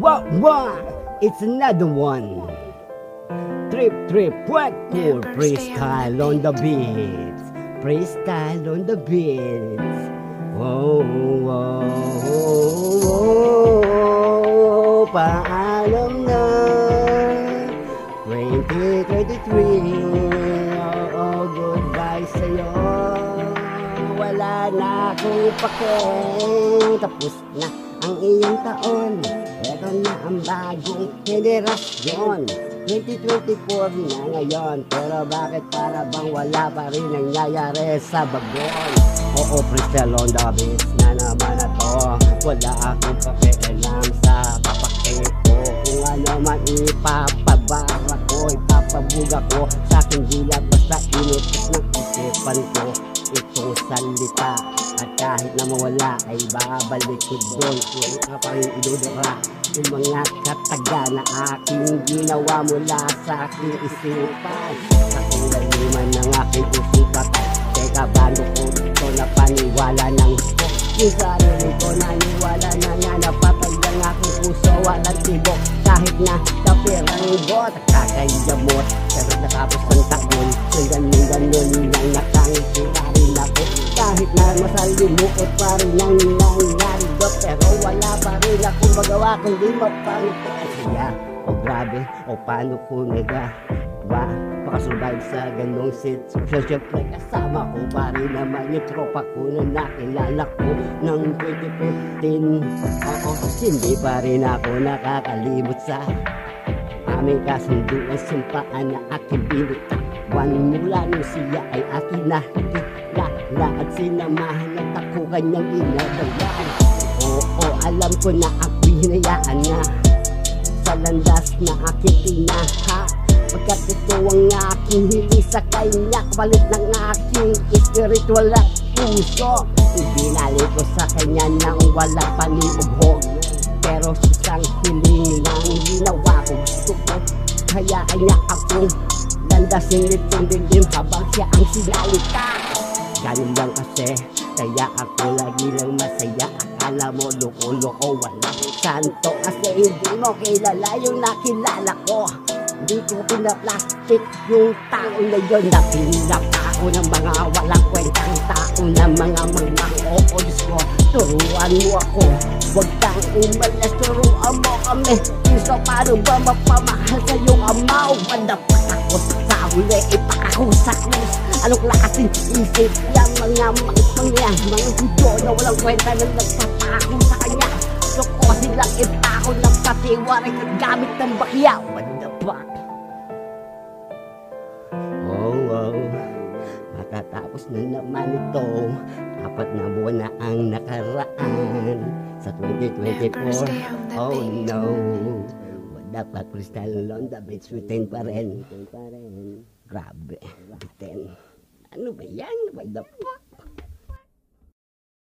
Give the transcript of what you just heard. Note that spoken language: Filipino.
Wow, it's another one. Trip, what cool freestyle on the beats. Freestyle on the beats. Whoa, paalam na 2023. Goodbye sa'yo. Wala na akong paking. Tapos na ang iyong taon. Ito na ang bagong henerasyon. 2024 na ngayon. Pero bakit para bang wala pa rin nangyayari sa bagon? Oo, freestyle on the beats na naman na to. Wala akong pakialam sa papakit ko. Kung ano man ipapabara ko, ipapabuga ko sa aking dila. Basta inutos ng isipan ko itong salita. At kahit na mawala ay babalik ko doon. Kung ka pa rin idudura yung mga kataga na aking ginawa mula sa aking isipan. Sa kulaliman ng aking isipan. Teka, bago ko ito napaniwala ng gusto. Yung sarili ko naniwala na nga napatay ang aking puso. Walang tibok kahit na kapirang bot. Kakayamot pero nakapos ng taon. Ganun lang nakangiti na rin ako. Kahit na masalimuot pa rin ang nangyari ko. Pero wala pa rin akong magawa kundi mapangiti. Kaya, grabe, paano ko nagawa makasurvive sa ganong situation. Siyempre kasama ko pa rin naman yung tropa ko na nakilala ko ng 2015. Oo, hindi pa rin ako nakakalimot sa aming kasunduan. Sumpaan na aking binitawan mula nung siya ay akin na nakilala at sinamahan at ako kanyang inadayan. Oo, alam ko na ako'y hinayaan na sa landas na aking tinaha. Pagkat ito ang aking hili sa kanya, kapalit ng aking spiritual at puso. Ibinali ko sa kanya nang walang paniughog. Pero siyang hiling lang ginawa ko. Gusto ko hayaan niya akong landasin nitong dilim habang siya ang sinalita. Ganun lang kasi, kaya ako lagi lang masaya. Akala mo loko-loko, walang santo. Kasi hindi mo kilala yung nakilala ko. Hindi ko pinaplastic yung tao na yun. Napilap ako ng mga walang kwentang tao na mga oo, Diyos ko, turuan mo ako. Huwag kang umalas, turuan mo kami. Isa paano ba mapamahal sa iyong amaw? Madapat ako sa uli, ipakako sa krus. Anong klaseng isip yung mga mangyan, mga hudyo na walang kwenta na nagpapako sa kanya. So ko silang ipako ng patiwaray at gamit ng bakya. Madapat. Matatapos na naman ito. 4 na buwan na ang nakaraan sa 2024. Oh no, dapat freestyle on the beats. Bitin pa rin. Grabe, bitin. Ano ba yan? What the fuck?